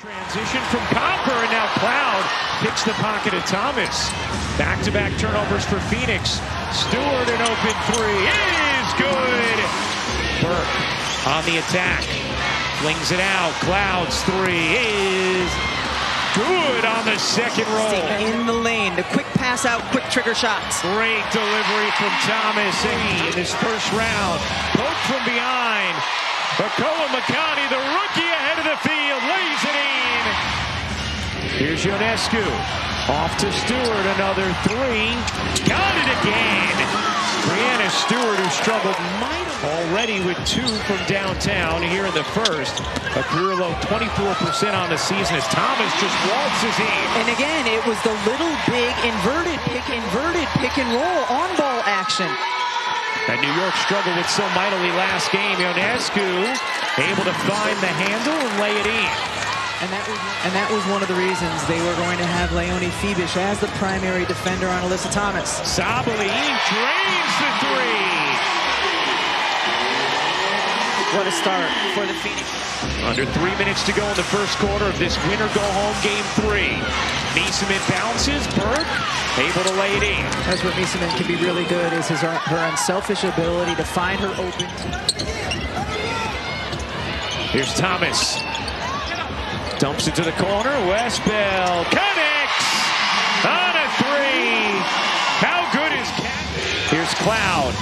Transition from Copper, and now Cloud picks the pocket of Thomas. Back-to-back turnovers for Phoenix. Stewart, an open three is good. Burke on the attack, flings it out. Cloud's three is good on the second roll. In the lane, the quick pass out, quick trigger shots. Great delivery from Thomas in this first round. Poke from behind. Okola Makani, the rookie ahead of the field, lays it in. Here's Ionescu. Off to Stewart, another three. Got it again. Brianna Stewart, who struggled mightily already with two from downtown here in the first. A career low 24% on the season as Thomas just waltzes in. And again, it was the little big inverted pick and roll on ball action. And New York struggled with so mightily last game. Ionescu able to find the handle and lay it in. And that was one of the reasons they were going to have Leonie Fibish as the primary defender on Alyssa Thomas. Sabali drains the three. What a start for the Phoenix. Under 3 minutes to go in the first quarter of this winner-go-home game 3. Mieseman bounces. Burke able to lay it in. That's what Mieseman can be really good, is her unselfish ability to find her open. Here's Thomas. Dumps it to the corner. Westbell connects on a three. How good is Cat? Here's Cloud.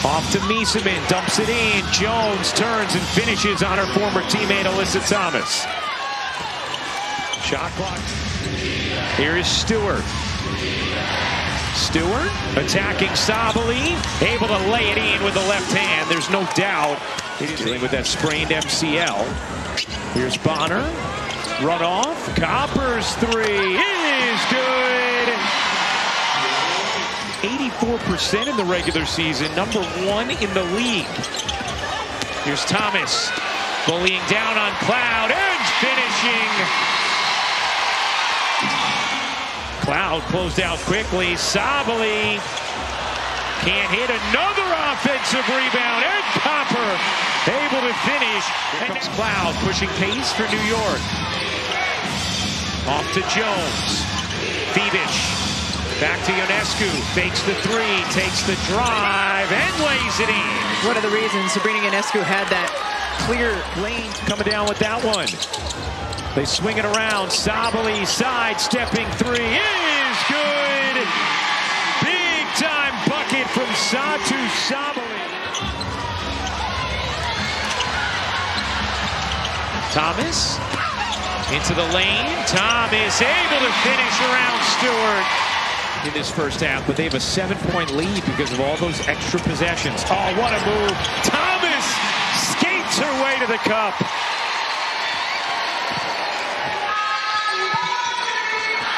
Off to Mieseman. Dumps it in. Jones turns and finishes on her former teammate Alyssa Thomas. Shot clock. Here is Stewart. Stewart attacking Sabali. Able to lay it in with the left hand. There's no doubt. He's dealing with that sprained MCL. Here's Bonner. Run off. Copper's three is good. 84% in the regular season. #1 in the league. Here's Thomas. Bullying down on Cloud and finishing. Cloud closed out quickly. Sabali can't hit. Another offensive rebound. And Copper able to finish. Here comes Cloud pushing pace for New York. Off to Jones. Fibish. Back to Ionescu. Fakes the three. Takes the drive. And lays it in. One of the reasons Sabrina Ionescu had that clear lane. Coming down with that one. They swing it around. Sabali sidestepping three is good. Big time bucket from Satu Sabali. Thomas into the lane. Thomas able to finish around Stewart in this first half, but they have a 7-point lead because of all those extra possessions. Oh, what a move. Thomas skates her way to the cup.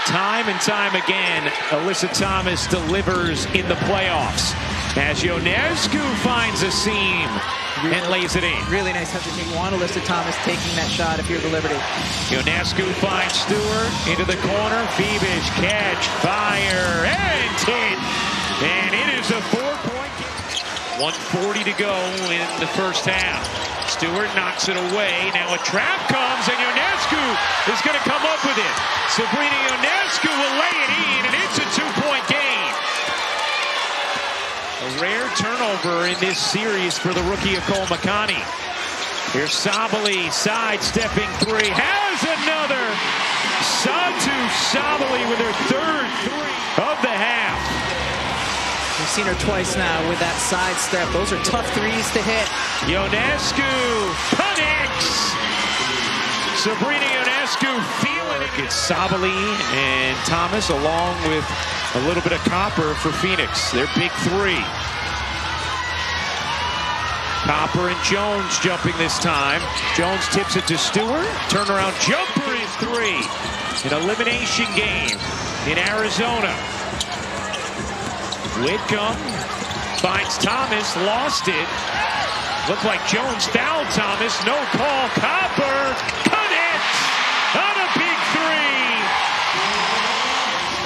Time and time again, Alyssa Thomas delivers in the playoffs as Ionescu finds a seam and lays it in. Really nice hesitation. You want Alyssa Thomas taking that shot if you're the Liberty. Ionescu finds Stewart into the corner. Fibish catch, fire, and hit. And it is a 4-point game. 1:40 to go in the first half. Stewart knocks it away. Now a trap comes, and Ionescu is going to come up with it. Sabrina Ionescu will lay it in, and it's a 2-point game. A rare turnover in this series for the rookie Okola Makani. Here's Sabali sidestepping three. Has another. Satu Sabali with her third three of the half. We've seen her twice now with that sidestep. Those are tough threes to hit. Ionescu connects. Sabrina Ionescu feeling it. It's Sabali and Thomas along with a little bit of Copper for Phoenix. Their big three. Copper and Jones jumping this time. Jones tips it to Stewart. Turnaround jumper is three. An elimination game in Arizona. Whitcomb finds Thomas, lost it. Looked like Jones fouled Thomas. No call. Copper connects on a big three.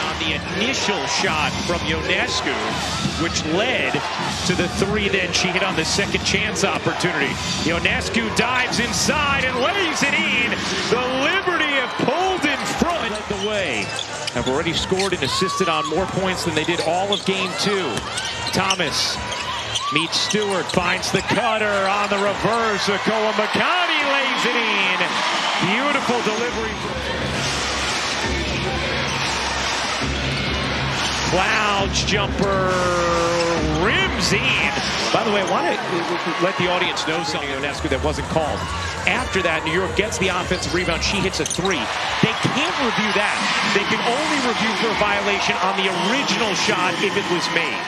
On the initial shot from Ionescu, which led to the three then she hit on the second chance opportunity. Ionescu dives inside and lays it in. The Liberty have pulled in front. Led the way. Have already scored and assisted on more points than they did all of game 2. Thomas meets Stewart, finds the cutter on the reverse. Akoa Makani lays it in. Beautiful delivery. Clouds jumper rims in. By the way, I want to let the audience know something, Ionescu, that wasn't called. After that, New York gets the offensive rebound. She hits a three. They can't review that. They can only review for a violation on the original shot if it was made.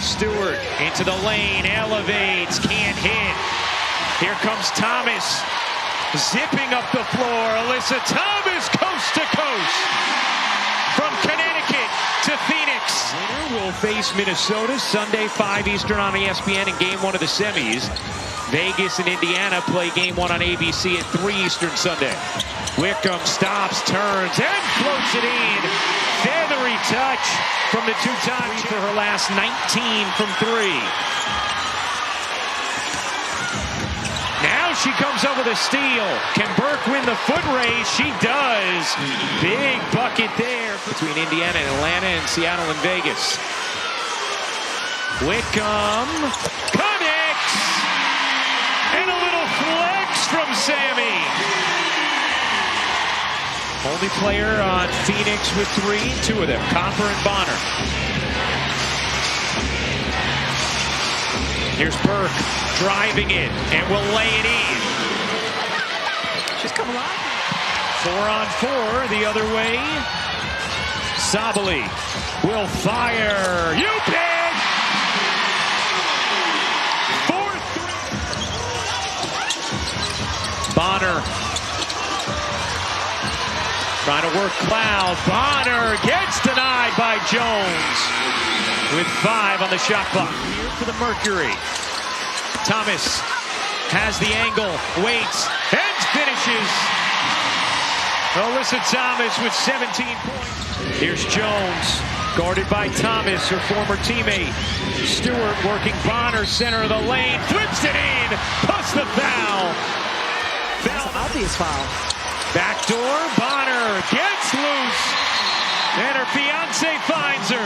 Stewart into the lane, elevates, can't hit. Here comes Thomas, zipping up the floor. Alyssa Thomas, coast to coast. From Connecticut to Phoenix. Winner will face Minnesota Sunday, 5 Eastern on ESPN in game 1 of the semis. Vegas and Indiana play game 1 on ABC at 3 Eastern Sunday. Wickham stops, turns, and floats it in. Feathery touch from the two-time for her last 19 from 3. Now she comes up with a steal. Can Burke win the foot race? She does. Big bucket there between Indiana and Atlanta and Seattle and Vegas. Wickham connects. And a little flex from Sammy. Only player on Phoenix with 3, 2 of them, Copper and Bonner. Here's Burke driving it and will lay it in. She's coming on. 4-on-4 the other way. Sabali will fire. You bet! 4-3. Bonner. Trying to work Cloud. Bonner gets denied by Jones with 5 on the shot clock. Here for the Mercury. Thomas has the angle, waits, and finishes. Alyssa Thomas with 17 points. Here's Jones, guarded by Thomas, her former teammate. Stewart working Bonner, center of the lane, flips it in, plus the foul. That's an obvious foul. Backdoor, Bonner gets loose, and her fiance finds her.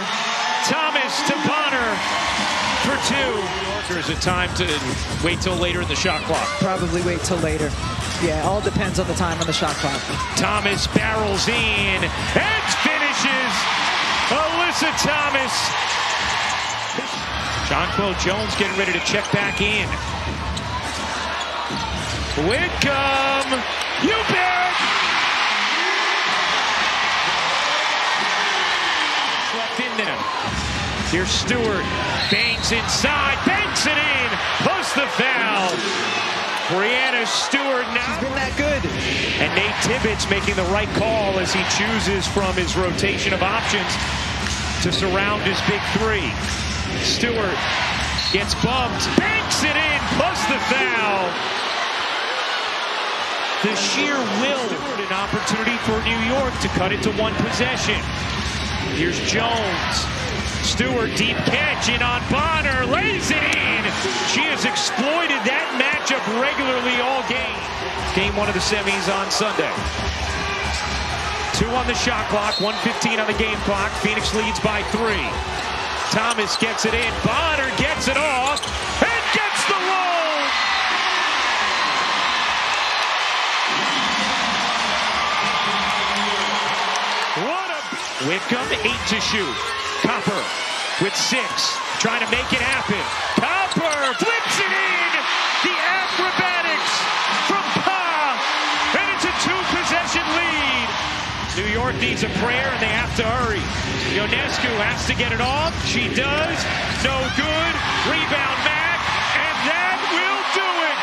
Thomas to Bonner for 2. There's a time to wait till later in the shot clock. Probably wait till later. Yeah, all depends on the time on the shot clock. Thomas barrels in and finishes. Alyssa Thomas. Jonquel Jones getting ready to check back in. Wickham, you bet! Left in there. Here's Stewart, bangs inside, banks it in, plus the foul. Brianna Stewart now. She's been that good. And Nate Tibbetts making the right call as he chooses from his rotation of options to surround his big 3. Stewart gets bumped, banks it in, plus the foul. The sheer will. An opportunity for New York to cut it to 1 possession. Here's Jones. Stewart deep catch in on Bonner, lays it in. She has exploited that matchup regularly all game. Game 1 of the semis on Sunday. 2 on the shot clock, 1:15 on the game clock. Phoenix leads by 3. Thomas gets it in. Bonner gets it off and gets the roll. Wickham, 8 to shoot. Copper with 6, trying to make it happen. Copper flips it in. The acrobatics from Pa, and it's a 2-possession lead. New York needs a prayer, and they have to hurry. Ionescu has to get it off. She does. No good. Rebound Mack, and that will do it.